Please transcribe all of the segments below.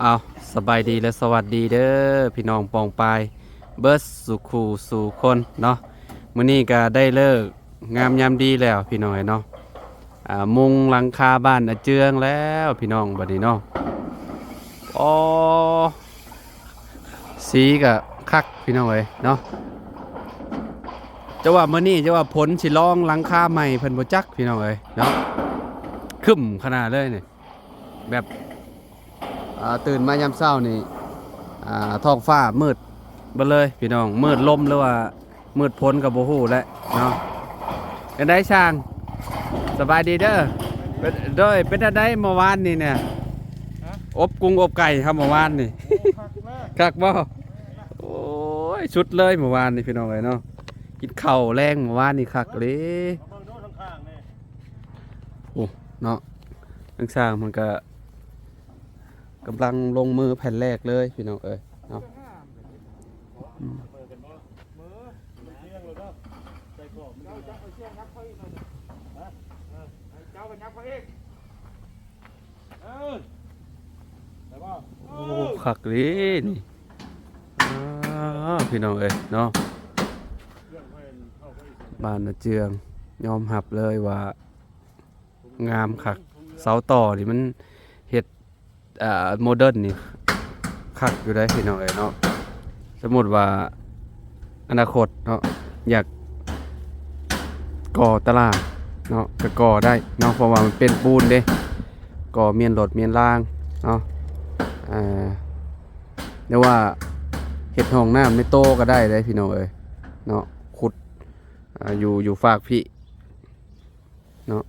เอาสบายดีและสวัสดีเด้อพี่น้องปองปายเบิร์สสุขูสู่คนเนาะมื้อนี้ก็ได้เลิกงามยามดีแล้วพี่น้องเนาะมุงหลังคาบ้านเจืองแล้วพี่น้องบัดนี้เนาะอ๋อสีก็คักพี่น้องเนาะจะว่ามื้อนี้จะว่าผลสิลองหลังคาใหม่เพิ่นบ่จักพี่น้องเนาะคึมขนาดเลยนี่แบบตื่นมายามเช้านี่ท้องฟ้ามืดเบ่เลยพี่น้องมืดลมหรือว่ามืดพ้นกับบ่ฮู้แหละเนาะเป็นได้ช่างสบายดีเด้อเป็นได้เมื่อวานนี่เนี่ยอบกุ้งอบไก่ครับเมื่อวานนี่คักบ่โอ้ยชุดเลยเมื่อวานนี่พี่น้องเนาะกินข้าวแรงเมื่อวานนี่คักเลยโอ้เนาะทั้งสร้างมันก็กำลังลงมือแผ่นแรกเลยพี่น้องเนาะโอ้คักเลยนี่พี่น้องเนาะบ้านเจืองยอมหับเลยว่างามคักเสาต่อนี่มันเฮ็ดโมเดิร์นนี่คักอยู่ได้พี่น้องเนาะสมมุติว่าอนาคตเนาะอยากก่อตลาดเนาะก็ก่อได้เนาะเพราะว่ามันเป็นปูนเด้ก่อเมียนรถเมียนรางเนาะเรียกว่าเฮ็ดห้องน้ำในโตก็ได้เลยพี่น้องเนาะขุดอยู่ฝากพี่เนาะ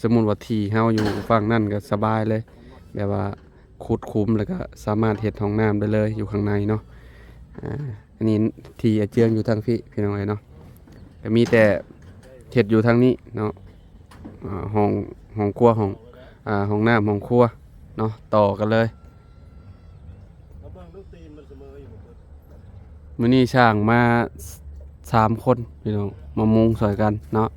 สมมุติว่าที่เฮาอยู่ฝั่งนั่นก็สบายเลยแบบว่าขุดคุ้มแล้วก็สามารถเฮ็ดห้องน้ำได้เลยอยู่ข้างในเนาะอันนี้ที่เจืองอยู่ทางพี่น้องเนาะก็มีแต่เฮ็ดอยู่ทางนี้เนาะห้องครัวห้องน้ำห้องครัวเนาะต่อกันเลยมื้อนี้ช่างมา3คนพี่น้องมามุงสอยกันเนาะ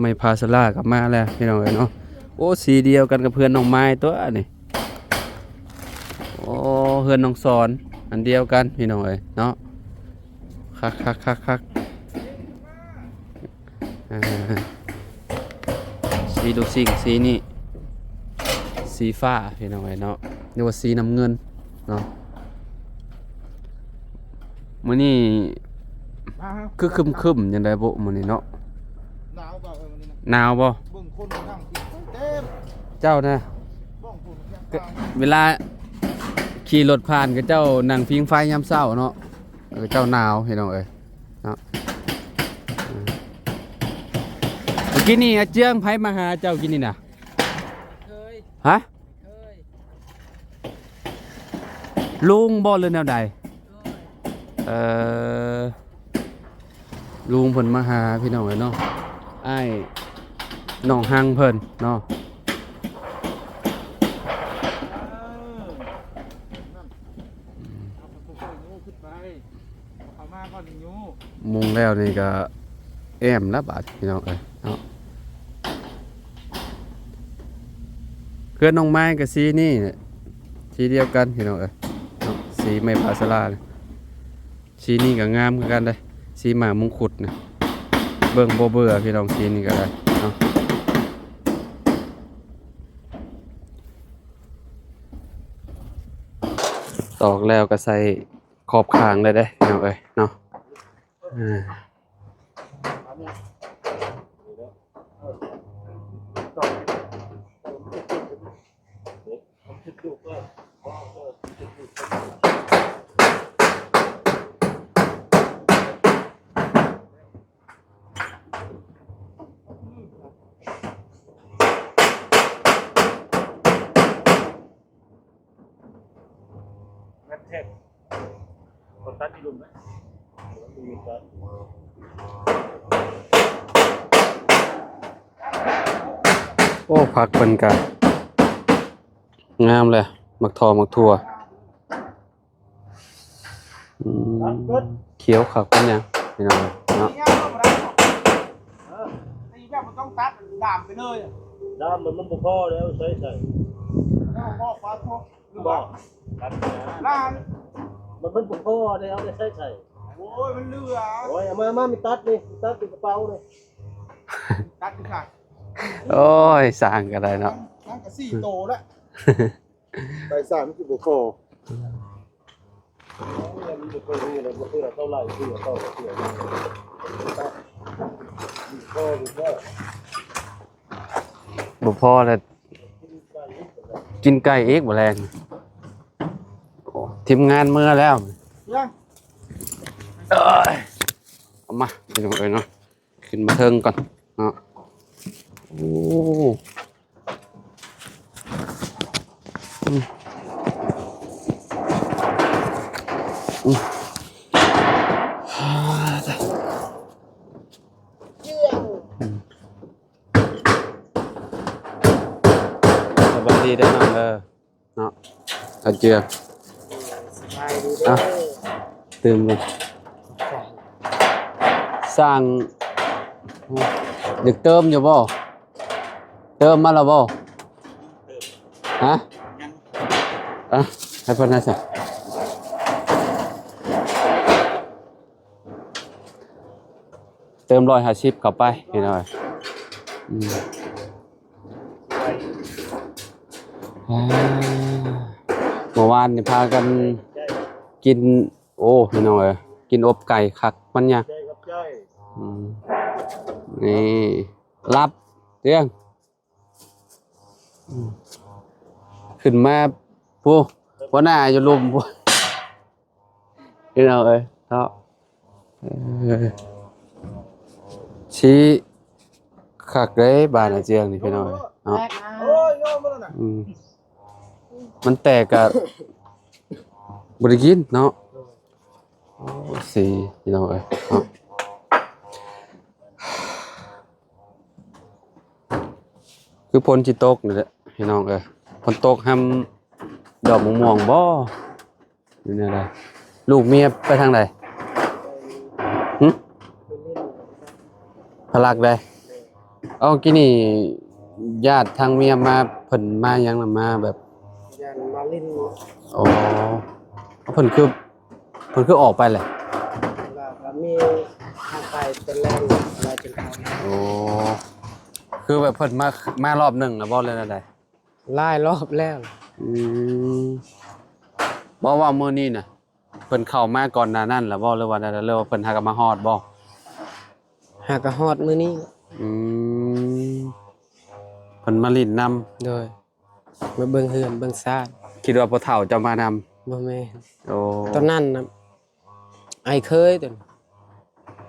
ไม่พาสลากับมาแล้วพี่น้องเนาะโอ้สีเดียวกันกับเพื่อนน้องไม้ตัวนี่โอ้เพื่อนน้องสอนอันเดียวกันพี่น้องเนาะคักสีดูสิ่งสีนี่สีฟ้าพี่น้องเนาะเรียกว่าสีน้ำเงินเนาะมื้อนี้คือคึมๆจังได๋บ่มื้อนี้เนาะหนาวบ่เจ้านะเวลาขี่รถผ่านกับเจ้านั่งพิงไฟยามเช้าเนาะเจ้าหนาวพี่น้องเนาะเมื่อกี้นี่เจืองไผมาหาเจ้ากินนี่น่ะเคยฮะลุงบ่หรือแนวใดลุงเพิ่นมาหาพี่น้องเนาะอ้ายน้องหังเพิ่นเนาะมุงแล้วนี่ก็แอมแล้วบาดพี่น้องเนาะเพื่อนน้องไม้กับสีนี่สีเดียวกันพี่น้องเนาะสีไม้พาสลาสีนี่ก็งามเหมือนกันเลยสีหมามงคุดนะเบิ่งบ่เบื่อพี่น้องสีนี่ก็ได้เนาะตอกแล้วก็ใส่ขอบคางเลยได้พี่น้องเนาะเทพคนตัดที่ลุมไหมโอ้ผักเป็นกันงามเลยมักทอมักทั่ว เขียวคักเป็นหยังพี่น้องเนาะ นี่ยังก็บ่ได้หรอกตีแบบมันต้องตัดดามไปเลยอะ ด้ามมันบ่พอแล้วใส่ แล้วพ่อฟ้าพวกหรือ บ่ ว่า ตัด ล้าน มันบ่พอแล้วได้ใส่ โอ้ยมันเหลือ โอ้ยเอามามีตัดนี่ตัดติดกระเป๋าเลย ตัดอีกค่ะ โอ้ยสร้างก็ได้เนาะ นั่นก็4โตแล้วไป3สิบโค มันบ่พอนี่เลยบ่คือเท่าไหร่คือเท่าไหร่คือบ่พอแล้วกินไก่เอกบ่แรงโอ้ทีมงานเมื่อแล้ว ยัง เอ้ยเอามาพี่น้องเอ้ยเนาะขึ้นมาเทิงก่อนเนาะโอ้อืมอืมฮ่าจ้ะ เยื่อง สบายดีได้อน้องเนาะเอาเจือ ไปดูเด้อ เติมกันสร้างเด็กเติมอยู่บ่เติมมาแล้วบ่ฮะอ่ะให้เพิ่นนะสิเติม150เข้าไปพี่น้อยอืมอ่าเมื่อวานนี่พากันกินโอ้พี่น้อยกินอบไก่คักมันยัง ใจครับใจ อืมนี่รับเรื่องอืมขึ้นมาผู้หัวหน้าอยู่ลุมผู้พี่น้องเอ้ยเนาะเออชี้คักเลยบ้านอาเจียงนี่พี่น้องเอ้ยเนาะ แตกนะโอ้ยโยมมาแล้วน่ะ อืมมันแตกกับบริกินเนาะโอ้สีพี่น้องเอ้ยเนาะคือพลจิตกนี่แหละพี่น้องเอ้ยพลตกทำดอกมะม่วงบ่อยู่เนี่ยอะไรลูกเมียไปทางไหนหึพลักได้เอากี่นี่ญาติทางเมียมาเพิ่นมายังล่ะมาแบบ ยันมาลิ้น อ๋อเพิ่นคือออกไปแหละ แล้วก็มีทางไปเป็นแรงอะไรจนเขา โอ้คือแบบเพิ่นมารอบหนึ่งแล้วบ่เลยนะใด ไล่รอบแล้ว อืมบ่ว่ามื้อนี้น่ะเพิ่นเข้ามาก่อนหน้านั้นแล้วบ่หรือว่าเรือว่าเพิ่นหากันมาฮอดบ่ หากระฮอดมื้อนี้ อืมเพิ่นมาลิ้นนำ โดยมาเบิ่งเฮือนเบิ่งซ่าน คิดว่าพ่อเฒ่าจะมานำ บ่แม่น โอ้ ตอนนั้นนะไอเคยตัวนั้น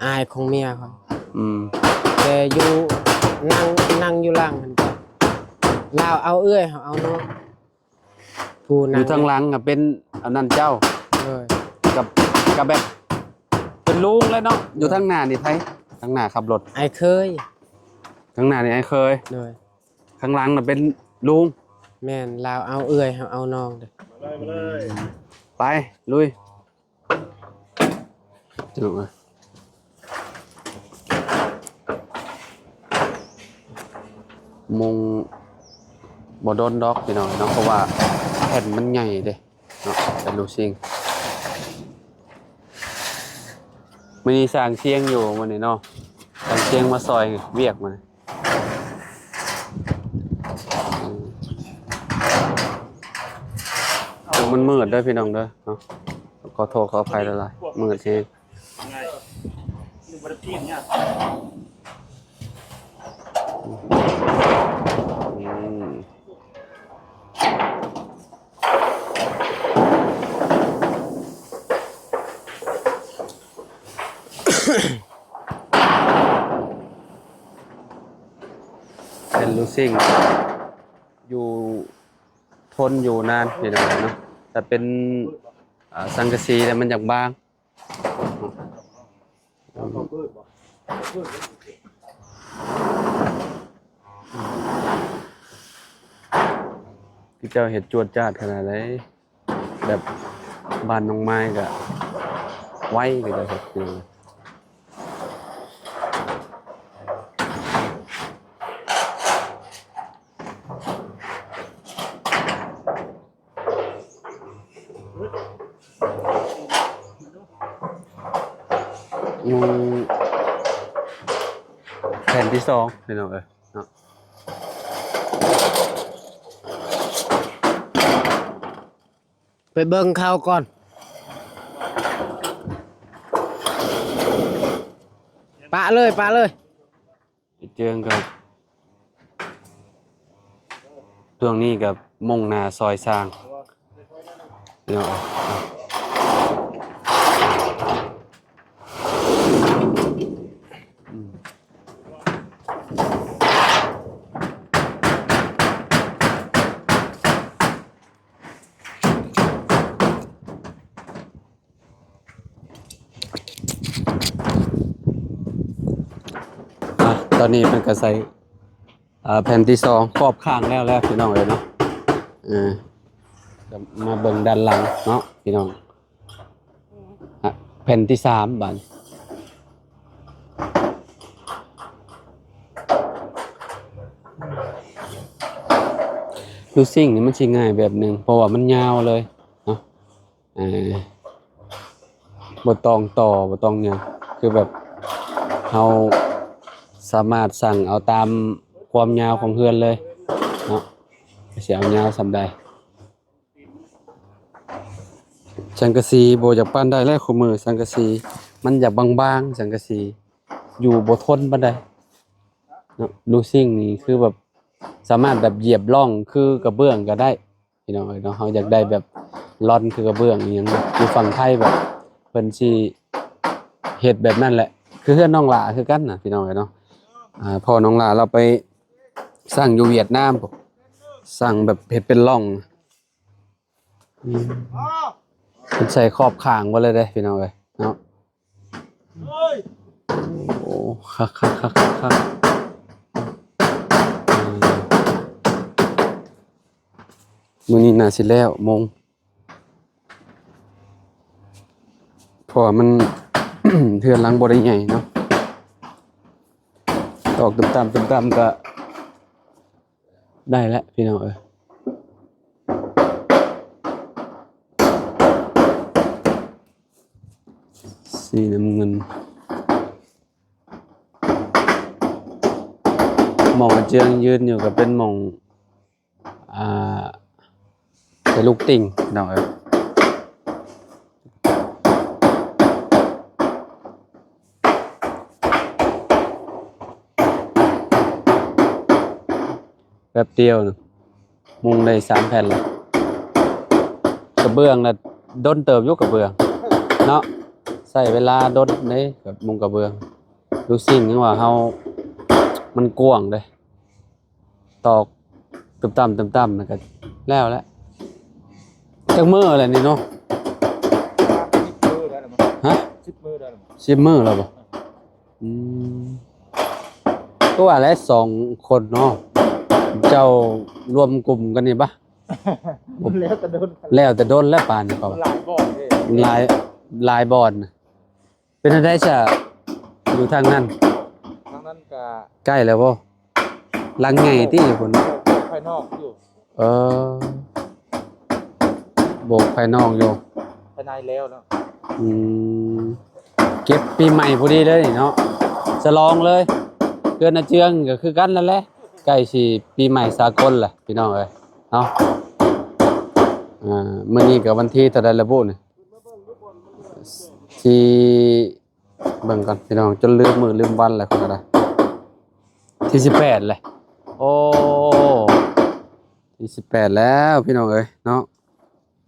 อายของเมียเขา อืม แต่อยู่นั่งอยู่ล่างมันก็ลาวเอาเอื้อยเขาเอาเนาะผู้ อ นั่ง ยู่ทางหลังอ่ะเป็นอันนั้นเจ้า เลย กับแบบเป็นลุงเลยเนาะอยู่ทางหน้านี่ไผทางหน้าขับรถ ไอเคย ทางหน้านี่ไอ้เคย เลย ข้างหลังน่ะเป็นลุง แม่นลาวเอาเอื้อยเขาเอาน้องเด้อ มาเลย ไปลุยจุกมุงบ่โดนดอกพี่น้องเนาะเพราะว่าแผ่นมันใหญ่เด้เนาะเป็นลูกซิงมื้อนี้สร้างเชียงอยู่มื้อนี้เนาะสร้างเชียงมาซอยเวียกมื้อนี้มันมืดเด้อพี่น้องเด้อเนาะขอโทษขออภัยหลายๆมืดเอง ง่ายอยู่บ่ได้ปีนเนี่ย อืมเป็นลูซิ่งอยู่ทนอยู่นานอยู่นะเนาะแต่เป็นสังกะสีแต่มันอยากบางพี่เจ้าเห็ดจวดจ้าดขนาดไหนแบบบ้านน้องไม้กะ ไว้ก็ได้ครับพี่น้องอืมแผ่นที่2พี่น้องเนาะไปเบิ่งเขาก่อน ปะเลยปะเลย เจืองกับช่วงนี้กับมุ่งหน้าซอยสร้างพี่น้องตอนนี้มันก็ใส่แผ่นที่2ครอบข้างแล้วพี่น้องเลยเนาะก็มาเบิ่งด้านหลังเนาะพี่น้องแผ่นที่3บาดลูซิ่งนี่มันสิง่ายแบบหนึงเพราะว่ามันยาวเลยเนาะบ่ต้องต่อบ่ต้องหยังคือแบบเฮาสามารถสั่งเอาตามความยาวของเฮือนเลยเนาะสิเอายาวสำใดสังกะสีบ่อยากปานได้แล้วคู่มือสังกะสีมันอยากบางๆสังกะสีอยู่บ่ทนปานใดเนาะลูซิ่งนี่คือแบบสามารถแบบเหยียบร่องคือกระเบื้องก็ได้พี่น้องเนาะเฮาอยากได้แบบร่อนคือกระเบื้องอีหยังอยู่ฝั่งไทยแบบเพิ่นสิเฮ็ดแบบนั้นแหละคือเฮือนน้องหลาคือกันน่ะพี่น้องเนาะพ่อน้องหลาเราไปสร้างอยู่เวียดนามพุ่นสร้างแบบเฮ็ดเป็นร่องเป็นใส่ครอบข้างบ่เลยเด้พี่น้องเอ้ยเนาะโอ้คักมื้อนี้น่าสิแล้วโมงเพราะว่ามัน เทือนหลังบ่ได้ใหญ่เนาะตอกตึมๆก็ได้แล้วพี่น้องเอ้ยสีน้ำเงินหม่องอาเจียงยืนอยู่ก็เป็นหม่องเป็นลูกติ่งพี่น้องเอ้ยแป๊บเดียวนะมุงได้3แผ่นแล้วกระเบื้องน่ะดนเติบอยู่กระเบื้องเนาะใส่เวลาดนเด้กับมุงกระเบื้องดูสิ่งที่ว่าเฮามันกว้างเด้ตอกตึมๆๆแล้วก็แล้วจักมื้อแล้วนี่เนาะฮะ10 มื้อแล้วบ่ก็ว่าแล้ว2คนเนาะเจ้ารวมกลุ่มกันนี่ปะ แล้วแต่โดน แล้วแต่โดนแล้วปานนี่เขา หลายบ่อนเลย ลายบอลน่ะเป็นอะไรจะอยู่ทางนั้น ทางนั้นก็ ใกล้แล้วบ่ลังไงที่พุ่น ภายนอกอยู่ เออโบกภายนอกอยู่ ภายในแล้วเนาะ อืมเก็บปีใหม่พอดีเลยเนาะฉลองเลยเกินอาเจืองก็คือกันนั่นแหละใกล้สิปีใหม่สากลล่ะพี่น้องเอ้ยเนาะมื้อนี้ก็วันที่เท่าใดละบุนี่ที่เบิ่งก่อนพี่น้องจนลืมมื้อลืมวันแล้วก็ได้ที่18เลยโอ้ที่18แล้วพี่น้องเอ้ยเนาะ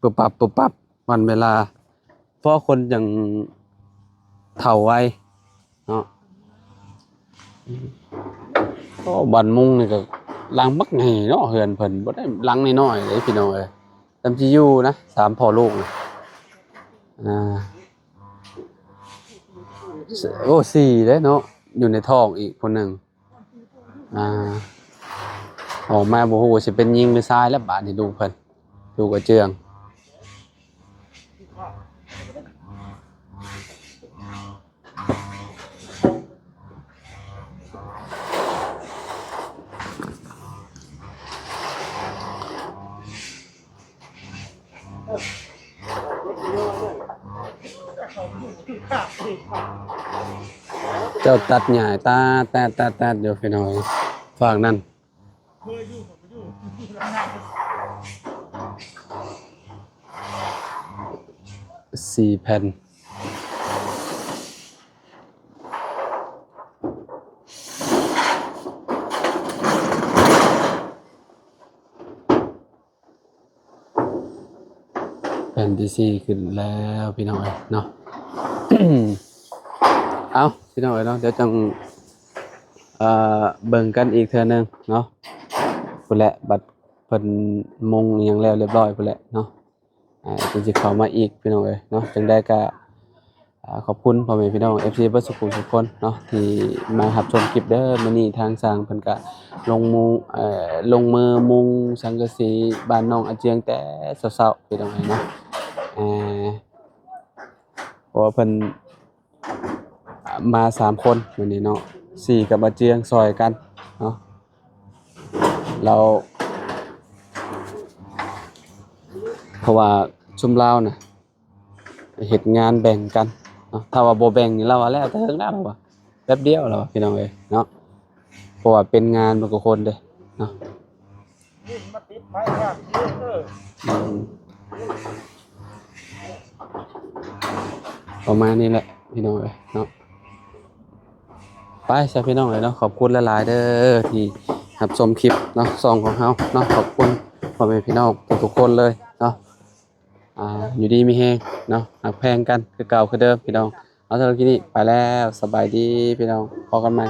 ปุ๊บปั๊บวันเวลาเพราะคนอย่างเฒ่าวัยเนาะก็บ้านมุงนี่ก็หลังบักใหญ่เนาะเฮือนเพิ่นบ่ได้หลังน้อยๆเลยพี่น้องเอ้ยตามที่อยู่นะ3พ่อลูกนะโอ้4เด้เนาะอยู่ในท้องอีกคนหนึงออกมาบ่ฮู้ว่าสิเป็นหญิงหรือชายแล้วบาดนี้ลูกเพิ่นลูกก็เจือง เจ้าตัดหญ้าตาแตดอยู่พี่น้อยฝากนั่น4 แผ่นแผ่นที่ 4ขึ้นแล้วพี่น้อยเนาะ เอาพี่น้อยเนาะเดี๋ยวจังเบิ่งกันอีกเทื่อนึงเนาะพุ่นแหละบัดเพิ่นมุงอิหยังแล้วเรียบร้อยพุ่นแหละเนาะจังสิเข้ามาอีกพี่น้องเอ้ยเนาะจังได้ก็ขอบคุณพ่อแม่พี่น้อง FC เบิดสุขุทุกคนเนาะที่มารับชมคลิปเด้อมื้อนี้ทางสร้างเพิ่นก็ลงมือมุงสังกะสีบ้านน้องอาเจียงแต่เช้าๆพี่น้องเอ้ยเนาะเพราะว่าเพิ่นมา3คนมื้อนี้เนาะ4กับอาเจียงซอยกันเนาะเราเพราะว่าชุมลาวน่ะเฮ็ดงานแบ่งกันเนาะถ้าว่าบ่แบ่งนี่เราว่าแล้วแต่เฮิงแล้วเราว่าแป๊บเดียวแล้วว่าพี่น้องเอ้ยเนาะเพราะว่าเป็นงานมันก็คนเด้เนาะ นี่มาติดไฟว่าประมาณนี้แหละพี่น้องเอ้ยเนาะไปใช่พี่น้องเลยเนาะขอบคุณหลายๆเด้อที่รับชมคลิปเนาะซองของเฮาเนาะขอบคุณพ่อแม่พี่น้องทุกๆคนเลยเนาะอยู่ดีมีแฮงเนาะหักแพงกันคือเก่าคือเดิมพี่น้องเอาสำหรับคลิปนี้ไปแล้วสบายดีพี่น้องพบกันใหม่